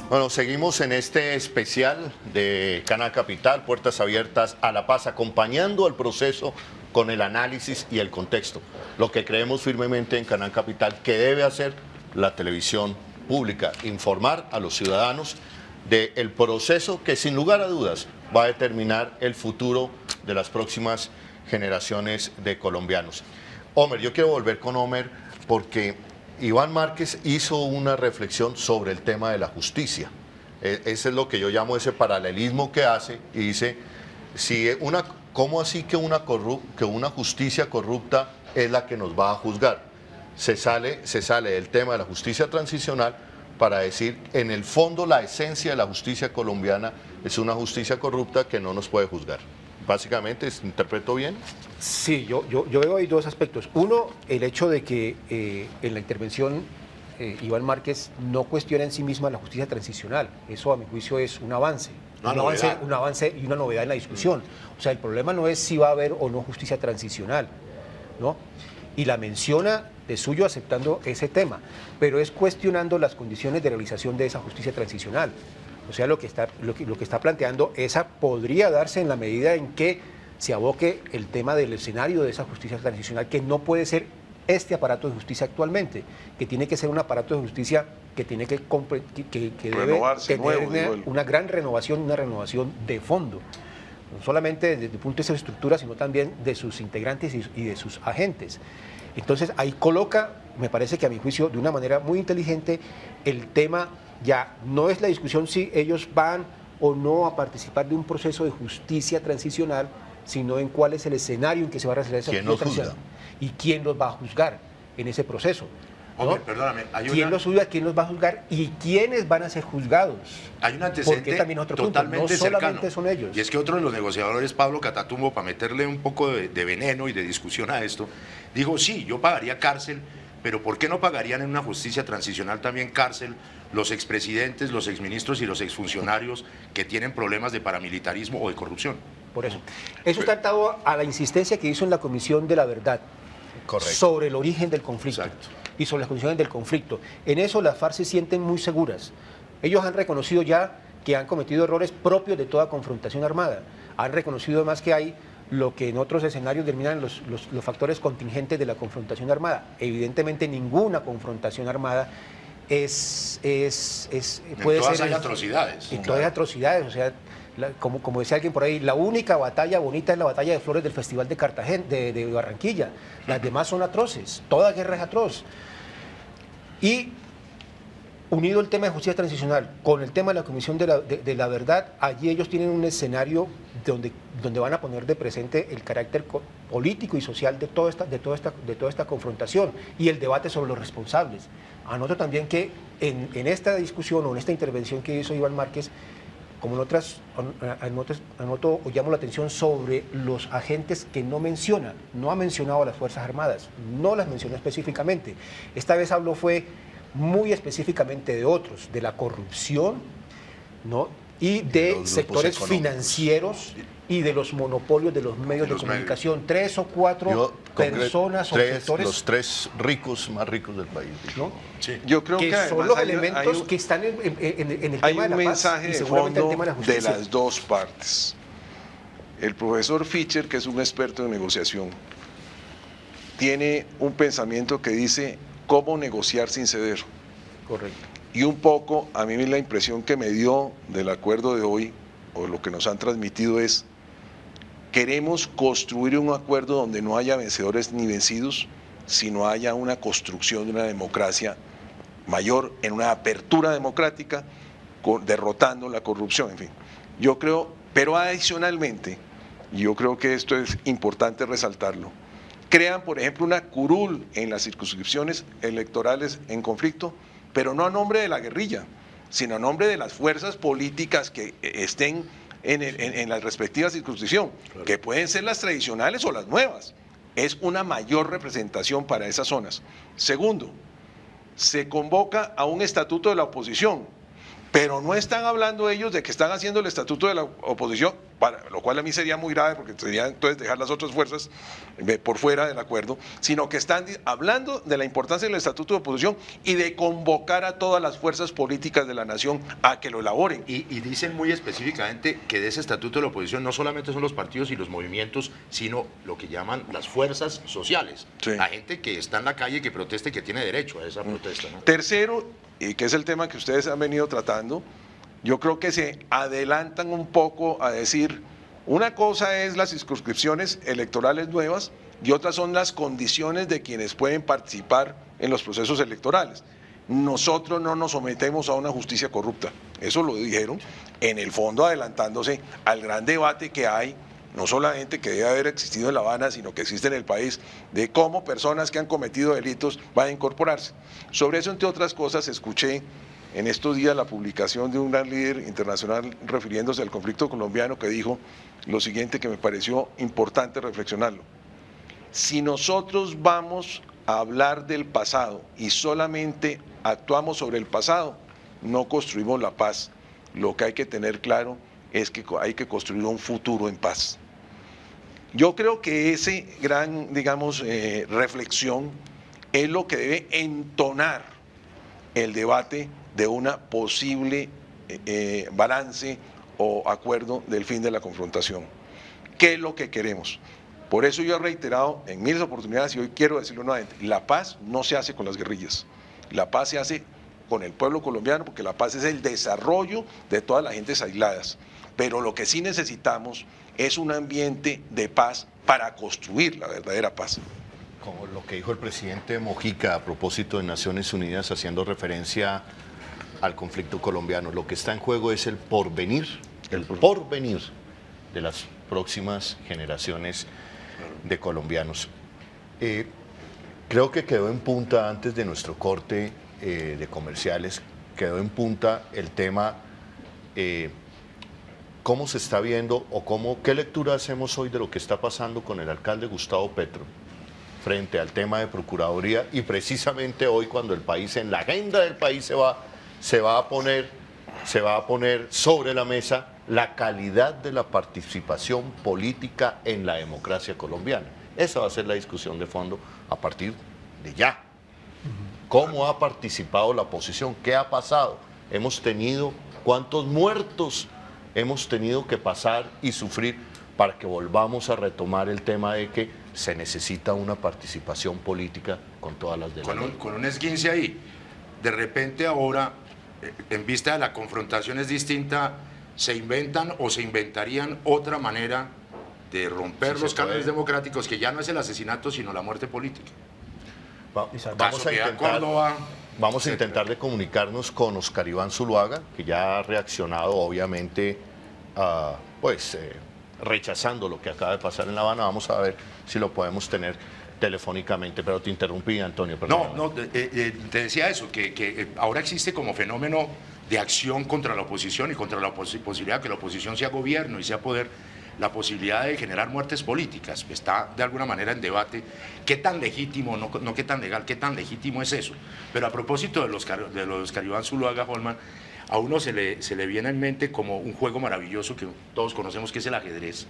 Bueno, seguimos en este especial de Canal Capital, Puertas Abiertas a la Paz, acompañando el proceso con el análisis y el contexto. Lo que creemos firmemente en Canal Capital que debe hacer la televisión pública, informar a los ciudadanos del proceso que sin lugar a dudas va a determinar el futuro de las próximas generaciones de colombianos. Homer, yo quiero volver con Homer porque Iván Márquez hizo una reflexión sobre el tema de la justicia. Ese es lo que yo llamo ese paralelismo que hace y dice, ¿cómo así que una justicia corrupta es la que nos va a juzgar? Se sale del tema de la justicia transicional para decir, en el fondo, la esencia de la justicia colombiana es una justicia corrupta que no nos puede juzgar. Básicamente, ¿interpreto bien? Sí, yo veo ahí dos aspectos. Uno, el hecho de que en la intervención Iván Márquez no cuestiona en sí misma la justicia transicional. Eso, a mi juicio, es un avance. Un avance y una novedad en la discusión. O sea, el problema no es si va a haber o no justicia transicional, ¿no? Y la menciona de suyo aceptando ese tema, pero es cuestionando las condiciones de realización de esa justicia transicional. O sea, lo que está planteando, esa podría darse en la medida en que se aboque el tema del escenario de esa justicia transicional, que no puede ser este aparato de justicia actualmente, que tiene que ser un aparato de justicia que tiene que debe tener una gran renovación, una renovación de fondo, no solamente desde el punto de vista de su estructura, sino también de sus integrantes y de sus agentes. Entonces ahí coloca, me parece que a mi juicio, de una manera muy inteligente, el tema. Ya no es la discusión si ellos van o no a participar de un proceso de justicia transicional, sino en cuál es el escenario en que se va a realizar esa justicia transicional y quién los va a juzgar en ese proceso, ¿no? Hombre, perdóname, ¿Quién los juzga, quién los va a juzgar y quiénes van a ser juzgados? Hay un antecedente también otro totalmente punto, no solamente cercano, son ellos. y es que otro de los negociadores, Pablo Catatumbo, para meterle un poco de veneno y de discusión a esto, dijo, sí, yo pagaría cárcel, pero ¿por qué no pagarían en una justicia transicional también cárcel los expresidentes, los exministros y los exfuncionarios que tienen problemas de paramilitarismo o de corrupción? Por eso. Eso está atado a la insistencia que hizo en la Comisión de la Verdad. Correcto. Sobre el origen del conflicto. Exacto. Y sobre las condiciones del conflicto. En eso las FARC se sienten muy seguras. Ellos han reconocido ya que han cometido errores propios de toda confrontación armada. Han reconocido además que hay lo que en otros escenarios determinan los factores contingentes de la confrontación armada. Evidentemente ninguna confrontación armada puede todas ser... hay atrocidades. En todas hay atrocidades, o sea, como decía alguien por ahí, la única batalla bonita es la batalla de flores del Festival de Cartagena, de Barranquilla. Las demás son atroces, toda guerra es atroz. Y unido el tema de justicia transicional con el tema de la Comisión de la Verdad, allí ellos tienen un escenario donde van a poner de presente el carácter político y social de toda esta confrontación y el debate sobre los responsables. Anoto también que en esta discusión o en esta intervención que hizo Iván Márquez, como en otras, anoto o llamo la atención sobre los agentes que no menciona. No ha mencionado a las Fuerzas Armadas, no las mencionó específicamente. Esta vez habló muy específicamente de otros, de la corrupción, ¿no? Y de sectores financieros y de los monopolios de los medios de comunicación. 3 o 4 personas o sectores. Los 3 ricos más ricos del país, ¿no? Sí. Yo creo que son los elementos que están en el tema de la paz y seguramente el tema de la justicia. De las dos partes. El profesor Fischer, que es un experto en negociación, tiene un pensamiento que dice cómo negociar sin ceder. Correcto. Y un poco, a mí la impresión que me dio del acuerdo de hoy, o lo que nos han transmitido es, queremos construir un acuerdo donde no haya vencedores ni vencidos, sino haya una construcción de una democracia mayor, en una apertura democrática, derrotando la corrupción, en fin. Yo creo, pero adicionalmente, y yo creo que esto es importante resaltarlo, crean, por ejemplo, una curul en las circunscripciones electorales en conflicto, pero no a nombre de la guerrilla, sino a nombre de las fuerzas políticas que estén en la respectiva circunscripción, claro, que pueden ser las tradicionales o las nuevas. Es una mayor representación para esas zonas. Segundo, se convoca a un estatuto de la oposición, pero no están hablando ellos de que están haciendo el estatuto de la oposición lo cual a mí sería muy grave porque sería entonces dejar las otras fuerzas por fuera del acuerdo, sino que están hablando de la importancia del estatuto de oposición y de convocar a todas las fuerzas políticas de la nación a que lo elaboren. Y dicen muy específicamente que de ese estatuto de la oposición no solamente son los partidos y los movimientos, sino lo que llaman las fuerzas sociales. Sí. La gente que está en la calle, que protesta y que tiene derecho a esa protesta, ¿no? Tercero, y que es el tema que ustedes han venido tratando, yo creo que se adelantan un poco a decir, una cosa es las circunscripciones electorales nuevas y otras son las condiciones de quienes pueden participar en los procesos electorales. Nosotros no nos sometemos a una justicia corrupta, eso lo dijeron, en el fondo adelantándose al gran debate que hay, no solamente que debe haber existido en La Habana, sino que existe en el país, de cómo personas que han cometido delitos van a incorporarse. Sobre eso, entre otras cosas, escuché en estos días la publicación de un gran líder internacional refiriéndose al conflicto colombiano que dijo lo siguiente que me pareció importante reflexionarlo. Si nosotros vamos a hablar del pasado y solamente actuamos sobre el pasado, no construimos la paz. Lo que hay que tener claro es que hay que construir un futuro en paz. Yo creo que ese gran, digamos, reflexión es lo que debe entonar el debate de una posible balance o acuerdo del fin de la confrontación. ¿Qué es lo que queremos? Por eso yo he reiterado en miles de oportunidades y hoy quiero decirlo nuevamente, la paz no se hace con las guerrillas, la paz se hace con el pueblo colombiano porque la paz es el desarrollo de todas las gentes aisladas, pero lo que sí necesitamos es un ambiente de paz para construir la verdadera paz. Como lo que dijo el presidente Mojica a propósito de Naciones Unidas, haciendo referencia al conflicto colombiano. Lo que está en juego es el porvenir de las próximas generaciones de colombianos. Creo que quedó en punta, antes de nuestro corte de comerciales, quedó en punta el tema, cómo se está viendo o qué lectura hacemos hoy de lo que está pasando con el alcalde Gustavo Petro frente al tema de Procuraduría, y precisamente hoy, cuando el país, en la agenda del país se va a poner sobre la mesa la calidad de la participación política en la democracia colombiana. Esa va a ser la discusión de fondo a partir de ya. ¿Cómo ha participado la oposición? ¿Qué ha pasado? ¿Cuántos muertos hemos tenido que pasar y sufrir para que volvamos a retomar el tema de que se necesita una participación política con todas las demás? Con un esguince ahí. De repente ahora, en vista de la confrontación es distinta, se inventan o se inventarían otra manera de romper los cánones democráticos, que ya no es el asesinato, sino la muerte política. Vamos a intentar de comunicarnos con Oscar Iván Zuluaga, que ya ha reaccionado, obviamente, rechazando lo que acaba de pasar en La Habana. Vamos a ver si lo podemos tener telefónicamente, pero te interrumpí, Antonio. Te decía eso, que ahora existe como fenómeno de acción contra la oposición y contra la posibilidad de que la oposición sea gobierno y sea poder, la posibilidad de generar muertes políticas. Está de alguna manera en debate qué tan legítimo, no qué tan legal, qué tan legítimo es eso. Pero a propósito de los Oscar Iván Zuluaga, Holman, a uno se le viene en mente como un juego maravilloso que todos conocemos, que es el ajedrez.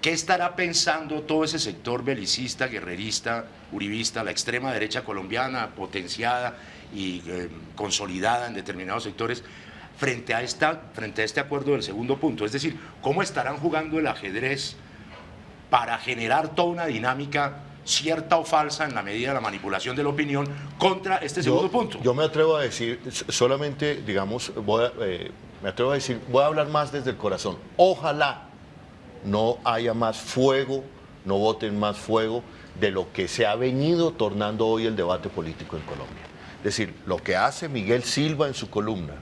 ¿Qué estará pensando todo ese sector belicista, guerrerista, uribista, la extrema derecha colombiana, potenciada y consolidada en determinados sectores, frente a este acuerdo del segundo punto? Es decir, ¿cómo estarán jugando el ajedrez para generar toda una dinámica cierta o falsa en la medida de la manipulación de la opinión contra este segundo punto? Yo me atrevo a decir, solamente, digamos, voy a hablar más desde el corazón. Ojalá no haya más fuego, no voten más fuego de lo que se ha venido tornando hoy el debate político en Colombia. Es decir, lo que hace Miguel Silva en su columna,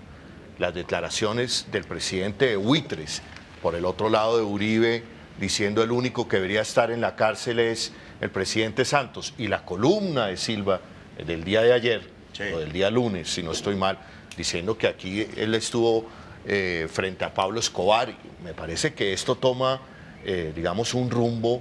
las declaraciones del presidente de Buitres, por el otro lado de Uribe, diciendo el único que debería estar en la cárcel es el presidente Santos, y la columna de Silva del día de ayer, o del día lunes, si no estoy mal, diciendo que aquí él estuvo frente a Pablo Escobar. Me parece que esto toma, digamos, un rumbo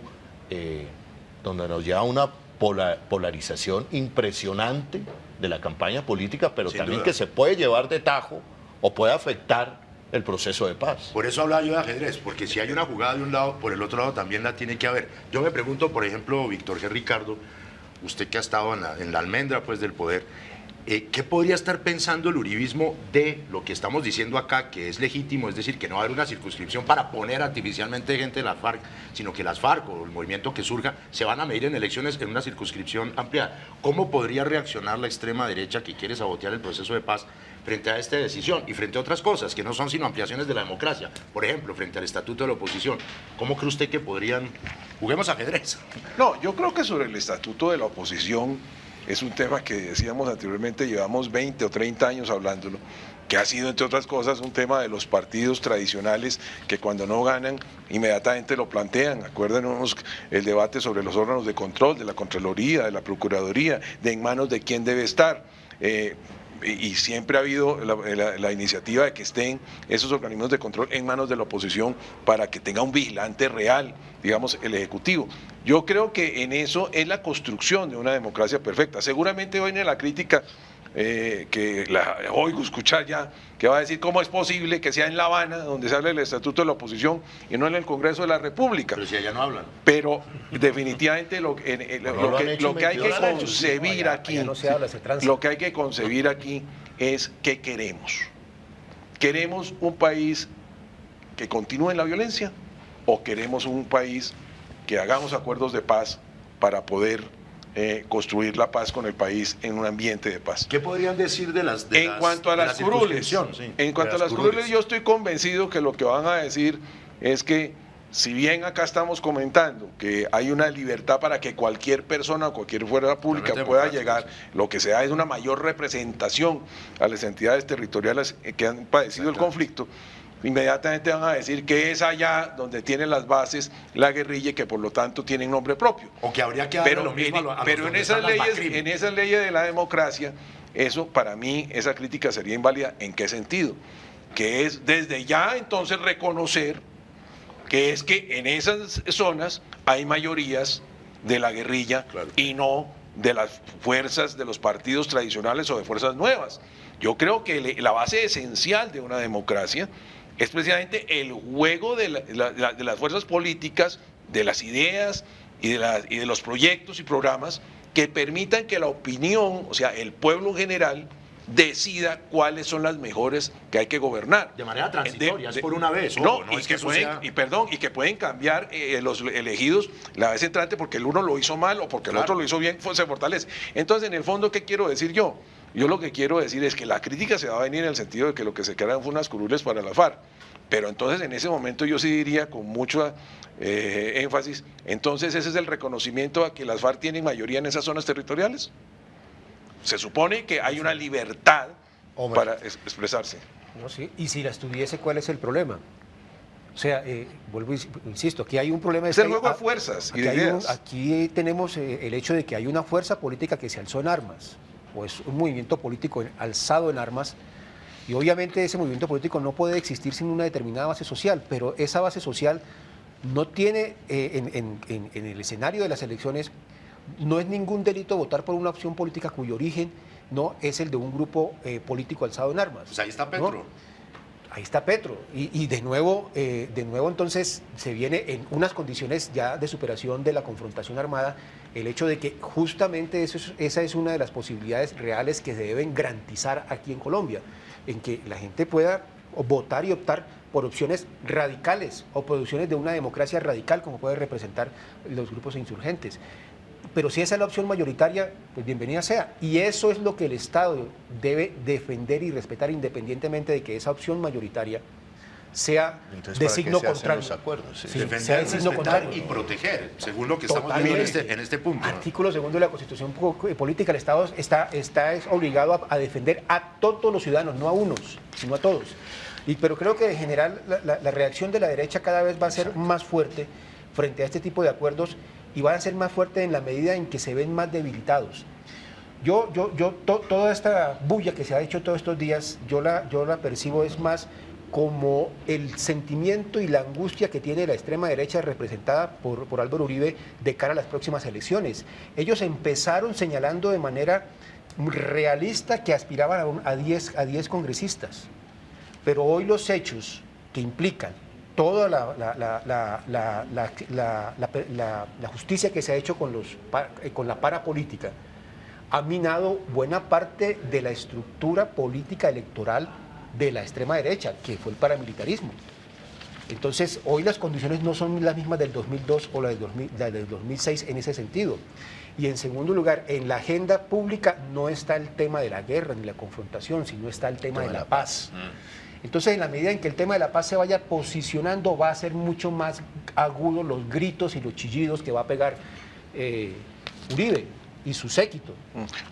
donde nos lleva a una polarización impresionante de la campaña política, pero Sin también duda. que se puede llevar de tajo o puede afectar el proceso de paz. Por eso hablaba yo de ajedrez, porque si hay una jugada de un lado, por el otro lado también la tiene que haber. Yo me pregunto, por ejemplo, Víctor G. Ricardo, usted que ha estado en la almendra pues, del poder, ¿qué podría estar pensando el uribismo de lo que estamos diciendo acá, que es legítimo, es decir, que no va a haber una circunscripción para poner artificialmente gente de las FARC, sino que las FARC o el movimiento que surja se van a medir en elecciones en una circunscripción ampliada? ¿Cómo podría reaccionar la extrema derecha que quiere sabotear el proceso de paz frente a esta decisión y frente a otras cosas que no son sino ampliaciones de la democracia? Por ejemplo, frente al estatuto de la oposición, ¿cómo cree usted que podrían... Juguemos ajedrez? No, yo creo que sobre el estatuto de la oposición es un tema que decíamos anteriormente, llevamos 20 o 30 años hablándolo, que ha sido, entre otras cosas, un tema de los partidos tradicionales que cuando no ganan inmediatamente lo plantean. Acuérdenos el debate sobre los órganos de control, de la Contraloría, de la Procuraduría, de en manos de quién debe estar. Y siempre ha habido la iniciativa de que estén esos organismos de control en manos de la oposición para que tenga un vigilante real, digamos, el Ejecutivo. Yo creo que en eso es la construcción de una democracia perfecta. Seguramente hoy en la crítica que la oigo escuchar ya, que va a decir cómo es posible que sea en La Habana, donde se habla del estatuto de la oposición, y no en el Congreso de la República. Pero si allá no hablan. Pero definitivamente lo que hay que concebir aquí, lo que hay que concebir aquí es qué queremos. ¿Queremos un país que continúe en la violencia o queremos un país que hagamos acuerdos de paz para poder construir la paz con el país en un ambiente de paz? ¿Qué podrían decir en cuanto a las curules? En cuanto a las curules, yo estoy convencido que lo que van a decir es que, si bien acá estamos comentando que hay una libertad para que cualquier persona o cualquier fuerza pública pueda llegar, lo que se da es una mayor representación a las entidades territoriales que han padecido el conflicto, inmediatamente van a decir que es allá donde tienen las bases la guerrilla y que por lo tanto tienen nombre propio. O que habría que darle lo mismo a los pero en esas leyes de la democracia, eso para mí, esa crítica sería inválida. ¿En qué sentido? Que es desde ya entonces reconocer que es que en esas zonas hay mayorías de la guerrilla, claro, y no de las fuerzas de los partidos tradicionales o de fuerzas nuevas. Yo creo que la base esencial de una democracia es precisamente el juego de las fuerzas políticas, de las ideas y de los proyectos y programas que permitan que la opinión, o sea, el pueblo en general, decida cuáles son las mejores que hay que gobernar. De manera transitoria, es por una vez. No, y que pueden cambiar los elegidos la vez entrante porque el uno lo hizo mal o porque el otro lo hizo bien, se fortalece. Entonces, en el fondo, ¿qué quiero decir yo? Yo lo que quiero decir es que la crítica se va a venir en el sentido de que lo que se crearon fue unas curules para la FARC. Pero entonces, en ese momento, yo sí diría con mucho énfasis, entonces ese es el reconocimiento a que las FARC tienen mayoría en esas zonas territoriales. Se supone que hay una libertad para expresarse. No, sí. Y si las tuviese, ¿cuál es el problema? O sea, vuelvo, insisto, aquí hay un problema. Es el juego de fuerzas y de ideas. Aquí tenemos el hecho de que hay una fuerza política que se alzó en armas, o es un movimiento político alzado en armas, y obviamente ese movimiento político no puede existir sin una determinada base social, pero esa base social no tiene, en el escenario de las elecciones, no es ningún delito votar por una opción política cuyo origen no es el de un grupo político alzado en armas. Pues ahí está Petro. ¿No? Ahí está Petro. Y de nuevo entonces se viene en unas condiciones ya de superación de la confrontación armada, el hecho de que justamente esa es una de las posibilidades reales que se deben garantizar aquí en Colombia, en que la gente pueda votar y optar por opciones radicales o por opciones de una democracia radical como puede representar los grupos insurgentes. Pero si esa es la opción mayoritaria, pues bienvenida sea. Y eso es lo que el Estado debe defender y respetar independientemente de que esa opción mayoritaria sea de signo contrario. Defender, respetar y proteger, según lo que estamos viendo en este punto. Artículo 2 de la Constitución Política, el Estado está obligado a defender a todos los ciudadanos, no a unos, sino a todos. Pero creo que en general la reacción de la derecha cada vez va a ser más fuerte frente a este tipo de acuerdos, y van a ser más fuertes en la medida en que se ven más debilitados. Toda esta bulla que se ha hecho todos estos días, yo la percibo es más como el sentimiento y la angustia que tiene la extrema derecha representada por Álvaro Uribe de cara a las próximas elecciones. Ellos empezaron señalando de manera realista que aspiraban a 10 congresistas. Pero hoy los hechos que implican toda la justicia que se ha hecho con la parapolítica ha minado buena parte de la estructura política electoral de la extrema derecha, que fue el paramilitarismo. Entonces, hoy las condiciones no son las mismas del 2002 o las del 2006 en ese sentido. Y en segundo lugar, en la agenda pública no está el tema de la guerra ni la confrontación, sino está el tema de la paz. Entonces, en la medida en que el tema de la paz se vaya posicionando, va a ser mucho más agudo los gritos y los chillidos que va a pegar Uribe y su séquito.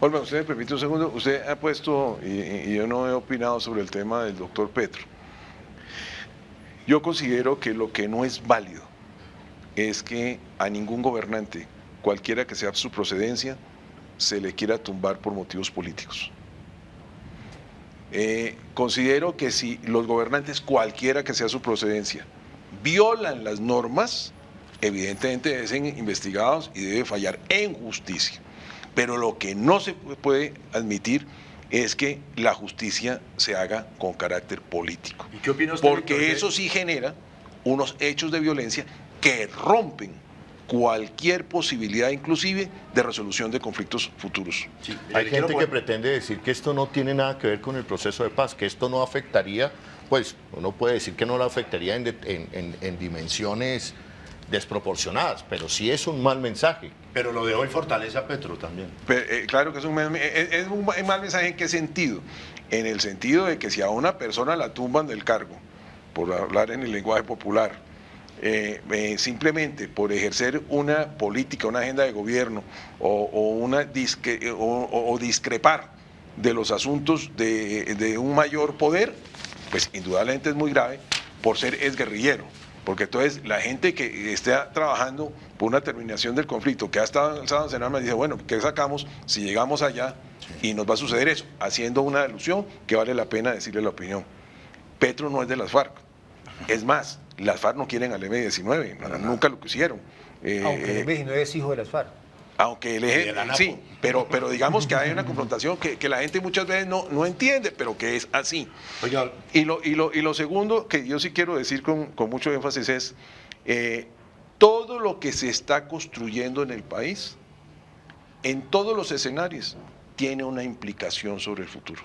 Olga, usted me permite un segundo. Usted ha puesto, y yo no he opinado sobre el tema del doctor Petro. Yo considero que lo que no es válido es que a ningún gobernante, cualquiera que sea su procedencia, se le quiera tumbar por motivos políticos. Considero que si los gobernantes, cualquiera que sea su procedencia, violan las normas, evidentemente deben ser investigados y debe fallar en justicia. Pero lo que no se puede admitir es que la justicia se haga con carácter político. ¿Y qué opina usted, Porque Víctor? eso sí genera unos hechos de violencia que rompen cualquier posibilidad inclusive de resolución de conflictos futuros. Sí, Hay le quiero gente que poner- pretende decir que esto no tiene nada que ver con el proceso de paz, que esto no afectaría, pues uno puede decir que no lo afectaría en dimensiones desproporcionadas, pero sí es un mal mensaje. Pero lo de hoy fortalece a Petro también. Pero, claro que es un mal mensaje. ¿En qué sentido? En el sentido de que si a una persona la tumban del cargo, por hablar en el lenguaje popular, simplemente por ejercer una política, una agenda de gobierno o discrepar de los asuntos de un mayor poder, pues indudablemente es muy grave por ser exguerrillero. Porque entonces la gente que está trabajando por una terminación del conflicto, que ha estado alzado en Senado, me dice, bueno, ¿qué sacamos si llegamos allá y nos va a suceder eso? Haciendo una alusión que vale la pena decirle la opinión. Petro no es de las FARC. Es más, las FARC no quieren al M-19, nunca lo quisieron. Aunque el M-19 es hijo de las FARC. Aunque el eje, sí, pero digamos que hay una confrontación que la gente muchas veces no entiende, pero que es así. Oiga, Y lo segundo que yo sí quiero decir con mucho énfasis es, todo lo que se está construyendo en el país, en todos los escenarios, tiene una implicación sobre el futuro.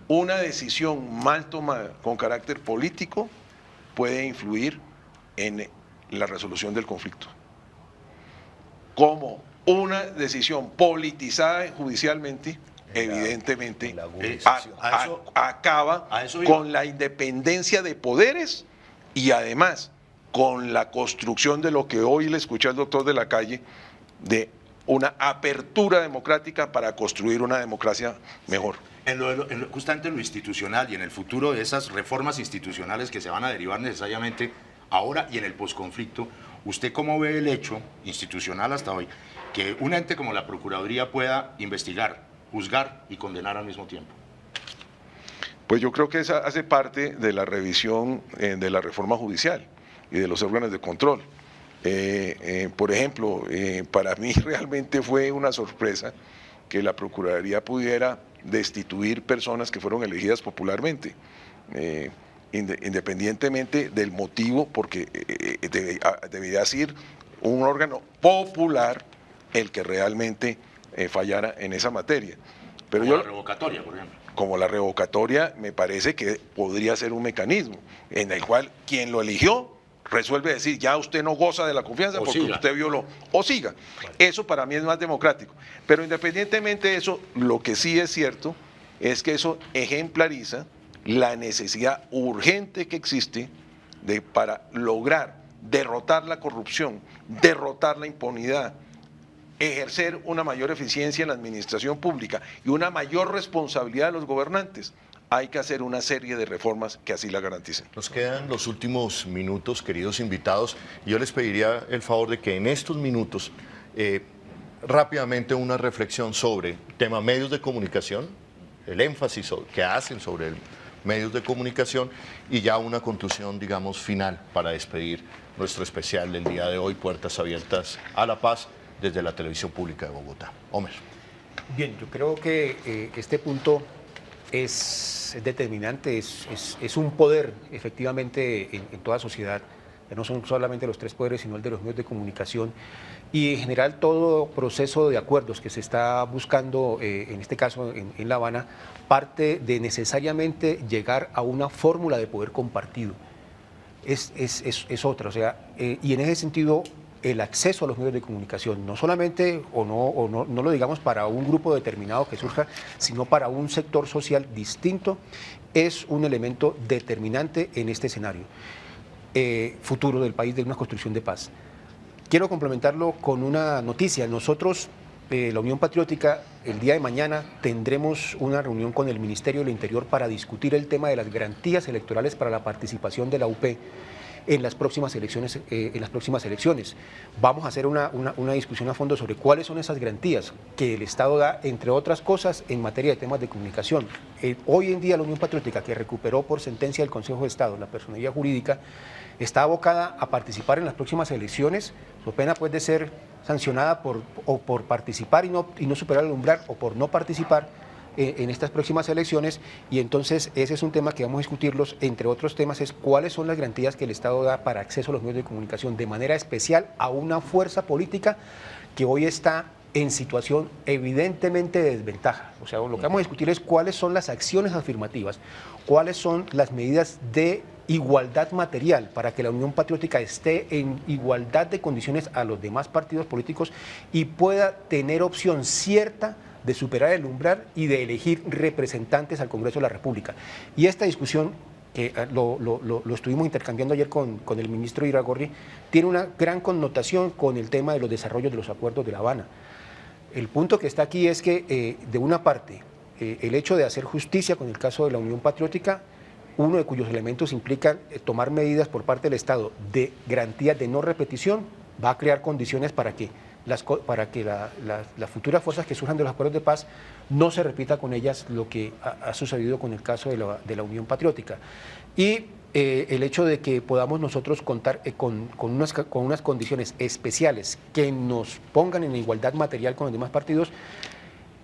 Una decisión mal tomada con carácter político puede influir en la resolución del conflicto. Como una decisión politizada judicialmente, evidentemente la agudización. acaba a eso iba. con la independencia de poderes y además con la construcción de lo que hoy le escuché al doctor de la calle, de una apertura democrática para construir una democracia mejor. Justamente en lo institucional y en el futuro de esas reformas institucionales que se van a derivar necesariamente ahora y en el posconflicto, ¿usted cómo ve el hecho institucional hasta hoy que un ente como la Procuraduría pueda investigar, juzgar y condenar al mismo tiempo? Pues yo creo que esa hace parte de la revisión de la reforma judicial y de los órganos de control. Por ejemplo, para mí realmente fue una sorpresa que la Procuraduría pudiera destituir personas que fueron elegidas popularmente, independientemente del motivo, porque debería ser un órgano popular el que realmente fallara en esa materia. Pero Como yo, la revocatoria, por ejemplo. como la revocatoria, me parece que podría ser un mecanismo en el cual quien lo eligió resuelve decir, ya usted no goza de la confianza O porque siga. usted violó, o siga. Eso para mí es más democrático. Pero independientemente de eso, lo que sí es cierto es que eso ejemplariza la necesidad urgente que existe para lograr derrotar la corrupción, derrotar la impunidad, ejercer una mayor eficiencia en la administración pública y una mayor responsabilidad de los gobernantes. Hay que hacer una serie de reformas que así la garanticen. Nos quedan los últimos minutos, queridos invitados, y yo les pediría el favor de que en estos minutos, rápidamente una reflexión sobre el tema medios de comunicación, el énfasis que hacen sobre medios de comunicación y ya una conclusión, digamos, final para despedir nuestro especial del día de hoy, Puertas Abiertas a la Paz, desde la Televisión Pública de Bogotá. Homer. Bien, yo creo que este punto es es determinante, es un poder efectivamente en toda sociedad. No son solamente los tres poderes, sino el de los medios de comunicación. Y en general todo proceso de acuerdos que se está buscando, en este caso en La Habana, parte de necesariamente llegar a una fórmula de poder compartido. Es otra, o sea, y en ese sentido el acceso a los medios de comunicación, no solamente no lo digamos para un grupo determinado que surja, sino para un sector social distinto, es un elemento determinante en este escenario futuro del país, de una construcción de paz. Quiero complementarlo con una noticia. Nosotros, la Unión Patriótica, el día de mañana tendremos una reunión con el Ministerio del Interior para discutir el tema de las garantías electorales para la participación de la UP en las próximas elecciones. Vamos a hacer una discusión a fondo sobre cuáles son esas garantías que el Estado da, entre otras cosas, en materia de temas de comunicación. Hoy en día la Unión Patriótica, que recuperó por sentencia del Consejo de Estado la personería jurídica, está abocada a participar en las próximas elecciones, su pena puede ser sancionada por participar y no superar el umbral, o por no participar en estas próximas elecciones, y entonces ese es un tema que vamos a discutirlos, entre otros temas, es cuáles son las garantías que el Estado da para acceso a los medios de comunicación, de manera especial a una fuerza política que hoy está en situación evidentemente de desventaja. O sea, lo que vamos a discutir es cuáles son las acciones afirmativas, cuáles son las medidas de igualdad material para que la Unión Patriótica esté en igualdad de condiciones a los demás partidos políticos y pueda tener opción cierta de superar el umbral y de elegir representantes al Congreso de la República. Y esta discusión, que lo estuvimos intercambiando ayer con el ministro Iragorri, tiene una gran connotación con el tema de los desarrollos de los acuerdos de La Habana. El punto que está aquí es que, de una parte, el hecho de hacer justicia con el caso de la Unión Patriótica, uno de cuyos elementos implican tomar medidas por parte del Estado de garantías de no repetición, va a crear condiciones para que las futuras fuerzas que surjan de los acuerdos de paz no se repita con ellas lo que ha sucedido con el caso de la Unión Patriótica. Y el hecho de que podamos nosotros contar con unas condiciones especiales que nos pongan en igualdad material con los demás partidos,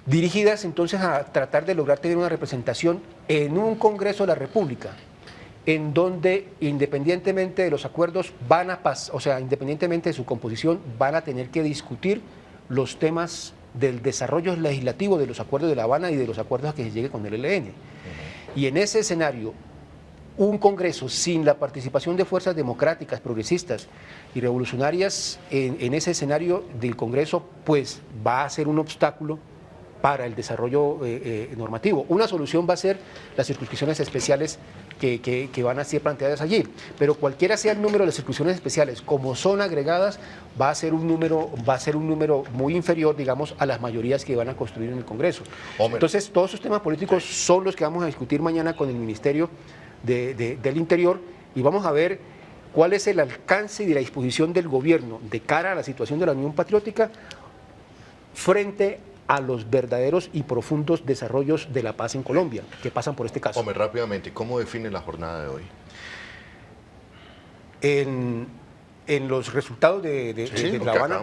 dirigidas entonces a tratar de lograr tener una representación en un Congreso de la República, en donde independientemente de los acuerdos independientemente de su composición, van a tener que discutir los temas del desarrollo legislativo de los acuerdos de La Habana y de los acuerdos a que se llegue con el ELN. Y en ese escenario, un Congreso sin la participación de fuerzas democráticas, progresistas y revolucionarias en ese escenario del Congreso, pues va a ser un obstáculo para el desarrollo normativo. Una solución va a ser las circunscripciones especiales que van a ser planteadas allí, pero cualquiera sea el número de las circunscripciones especiales, como son agregadas, va a ser un número muy inferior, digamos, a las mayorías que van a construir en el Congreso. Entonces, todos esos temas políticos son los que vamos a discutir mañana con el Ministerio del Interior, y vamos a ver cuál es el alcance y la disposición del gobierno de cara a la situación de la Unión Patriótica frente a los verdaderos y profundos desarrollos de la paz en Colombia, que pasan por este caso. Hombre, rápidamente, ¿cómo define la jornada de hoy? En los resultados de La Habana,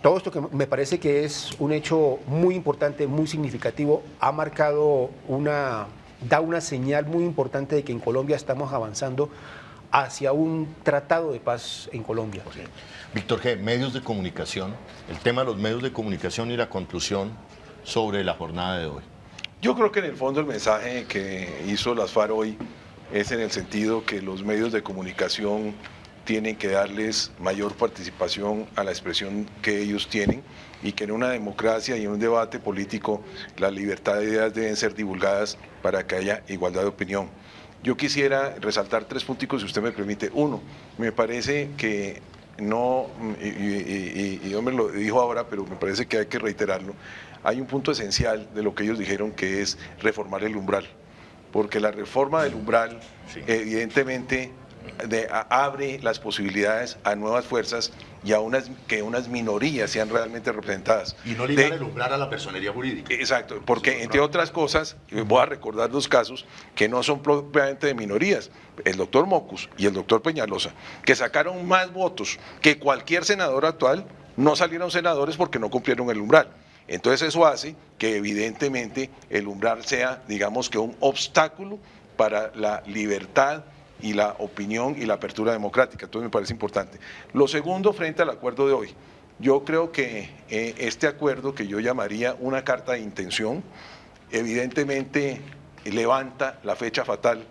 todo esto que me parece que es un hecho muy importante, muy significativo, ha marcado da una señal muy importante de que en Colombia estamos avanzando hacia un tratado de paz en Colombia. Okay. Víctor G., medios de comunicación, el tema de los medios de comunicación y la conclusión sobre la jornada de hoy. Yo creo que en el fondo el mensaje que hizo las FARC hoy es en el sentido que los medios de comunicación tienen que darles mayor participación a la expresión que ellos tienen, y que en una democracia y en un debate político la libertad de ideas deben ser divulgadas para que haya igualdad de opinión. Yo quisiera resaltar 3 puntos, si usted me permite. Uno, me parece que no, y hombre lo dijo ahora, pero me parece que hay que reiterarlo, hay un punto esencial de lo que ellos dijeron, que es reformar el umbral, porque la reforma del umbral evidentemente abre las posibilidades a nuevas fuerzas y a que unas minorías sean realmente representadas. Y no ligar el umbral a la personería jurídica. Exacto, porque entre otras cosas, voy a recordar 2 casos que no son propiamente de minorías, el doctor Mocus y el doctor Peñalosa, que sacaron más votos que cualquier senador actual, no salieron senadores porque no cumplieron el umbral. Entonces eso hace que evidentemente el umbral sea, digamos que un obstáculo para la libertad y la opinión y la apertura democrática. Entonces me parece importante. Lo segundo, frente al acuerdo de hoy, yo creo que este acuerdo, que yo llamaría una carta de intención, evidentemente levanta la fecha fatal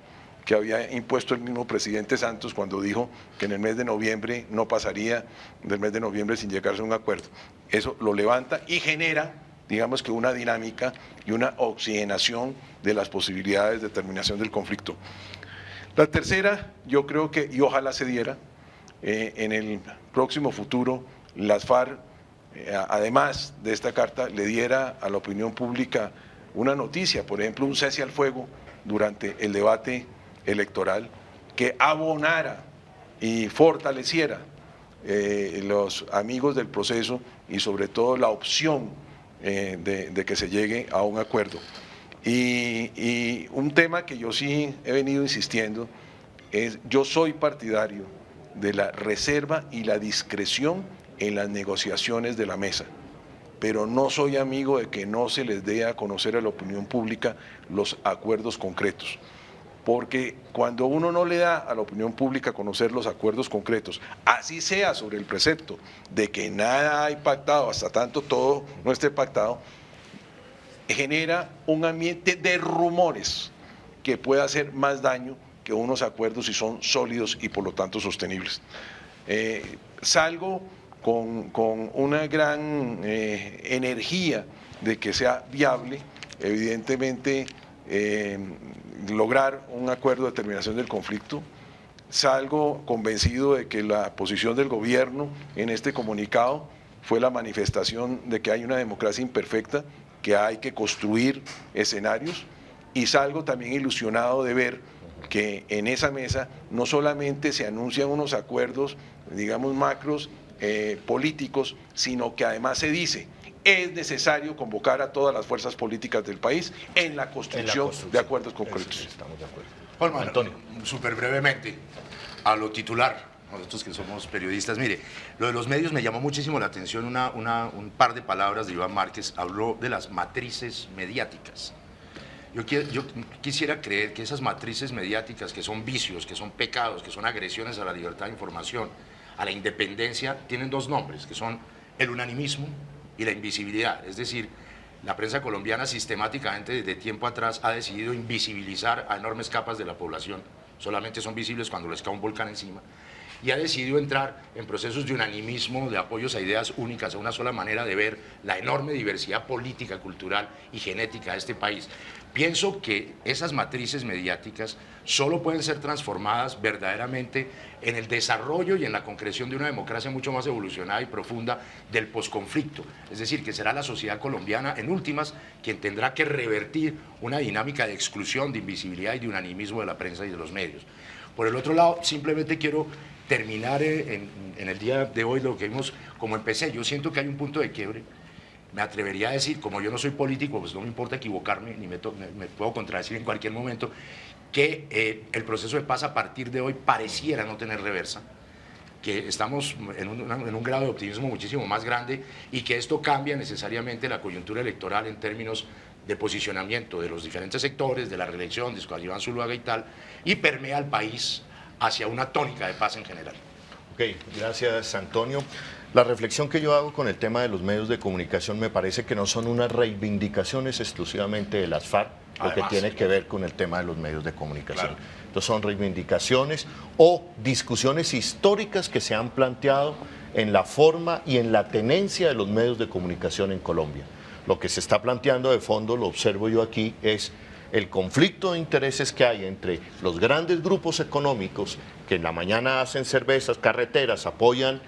que había impuesto el mismo presidente Santos cuando dijo que en el mes de noviembre no pasaría del mes de noviembre sin llegarse a un acuerdo. Eso lo levanta y genera, digamos que una dinámica y una oxigenación de las posibilidades de terminación del conflicto. La tercera, yo creo que, y ojalá se diera, en el próximo futuro, las FARC, además de esta carta, le diera a la opinión pública una noticia, por ejemplo, un cese al fuego durante el debate electoral, que abonara y fortaleciera los amigos del proceso y sobre todo la opción de que se llegue a un acuerdo. Y un tema que yo sí he venido insistiendo es, yo soy partidario de la reserva y la discreción en las negociaciones de la mesa, pero no soy amigo de que no se les dé a conocer a la opinión pública los acuerdos concretos, porque cuando uno no le da a la opinión pública a conocer los acuerdos concretos, así sea sobre el precepto de que nada hay pactado hasta tanto todo no esté pactado, genera un ambiente de rumores que puede hacer más daño que unos acuerdos si son sólidos y por lo tanto sostenibles. Salgo con una gran energía de que sea viable, evidentemente, lograr un acuerdo de terminación del conflicto. Salgo convencido de que la posición del gobierno en este comunicado fue la manifestación de que hay una democracia imperfecta, que hay que construir escenarios, y salgo también ilusionado de ver que en esa mesa no solamente se anuncian unos acuerdos, digamos, macros, políticos, sino que además se dice, es necesario convocar a todas las fuerzas políticas del país en la construcción de acuerdos concretos. Estamos de acuerdo. Holman, Antonio. súper brevemente, a lo titular, nosotros que somos periodistas, mire, lo de los medios me llamó muchísimo la atención, un par de palabras de Iván Márquez, habló de las matrices mediáticas. Yo quisiera creer que esas matrices mediáticas, que son vicios, que son pecados, que son agresiones a la libertad de información, a la independencia, tienen dos nombres, que son el unanimismo y la invisibilidad. Es decir, la prensa colombiana sistemáticamente desde tiempo atrás ha decidido invisibilizar a enormes capas de la población, solamente son visibles cuando les cae un volcán encima, y ha decidido entrar en procesos de unanimismo, de apoyos a ideas únicas, a una sola manera de ver la enorme diversidad política, cultural y genética de este país. Pienso que esas matrices mediáticas solo pueden ser transformadas verdaderamente en el desarrollo y en la concreción de una democracia mucho más evolucionada y profunda del posconflicto. Es decir, que será la sociedad colombiana, en últimas, quien tendrá que revertir una dinámica de exclusión, de invisibilidad y de unanimismo de la prensa y de los medios. Por el otro lado, simplemente quiero terminar en el día de hoy lo que vimos como empecé. Yo siento que hay un punto de quiebre. Me atrevería a decir, como yo no soy político, pues no me importa equivocarme, ni me puedo contradecir en cualquier momento, que el proceso de paz a partir de hoy pareciera no tener reversa, que estamos en un grado de optimismo muchísimo más grande y que esto cambia necesariamente la coyuntura electoral en términos de posicionamiento de los diferentes sectores, de la reelección de Iván Zuluaga y tal, y permea al país hacia una tónica de paz en general. Ok, gracias, Antonio. La reflexión que yo hago con el tema de los medios de comunicación me parece que no son unas reivindicaciones exclusivamente de las FARC, lo que tiene que ver con el tema de los medios de comunicación. Claro. Entonces son reivindicaciones o discusiones históricas que se han planteado en la forma y en la tenencia de los medios de comunicación en Colombia. Lo que se está planteando de fondo, lo observo yo aquí, es el conflicto de intereses que hay entre los grandes grupos económicos que en la mañana hacen cervezas, carreteras, apoyan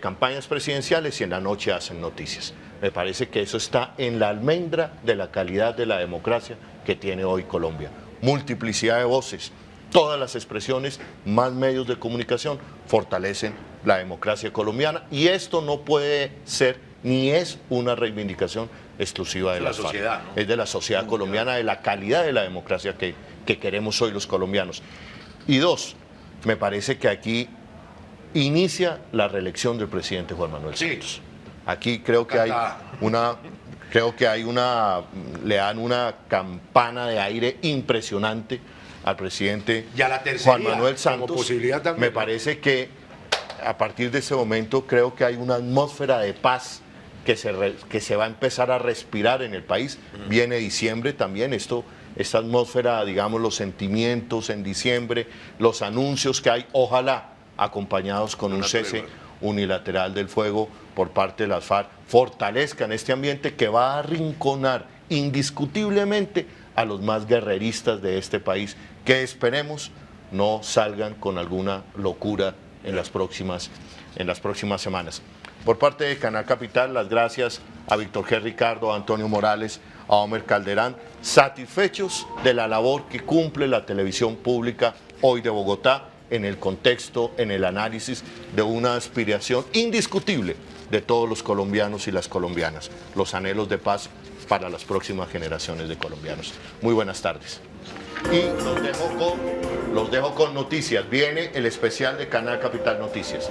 campañas presidenciales y en la noche hacen noticias. Me parece que eso está en la almendra de la calidad de la democracia que tiene hoy Colombia. Multiplicidad de voces, todas las expresiones, más medios de comunicación fortalecen la democracia colombiana y esto no puede ser ni es una reivindicación exclusiva de la sociedad, ¿no? Es de la sociedad colombiana, de la calidad de la democracia que queremos hoy los colombianos. Y dos, me parece que aquí inicia la reelección del presidente Juan Manuel Santos. Aquí creo que hay una Creo que le dan una campana de aire impresionante al presidente Y a la tercería, Juan Manuel como Santos. posibilidad también. Me parece que a partir de ese momento creo que hay una atmósfera de paz que se va a empezar a respirar en el país. Viene diciembre también, esta atmósfera, digamos, los sentimientos en diciembre, los anuncios que hay, ojalá acompañados con un cese unilateral del fuego por parte de las FARC, fortalezcan este ambiente que va a arrinconar indiscutiblemente a los más guerreristas de este país, que esperemos no salgan con alguna locura en las próximas semanas. Por parte de Canal Capital, las gracias a Víctor G. Ricardo, a Antonio Morales, a Homer Calderán, satisfechos de la labor que cumple la televisión pública hoy de Bogotá en el contexto, en el análisis de una aspiración indiscutible de todos los colombianos y las colombianas, los anhelos de paz para las próximas generaciones de colombianos. Muy buenas tardes. Y los dejo con noticias. Viene el especial de Canal Capital Noticias.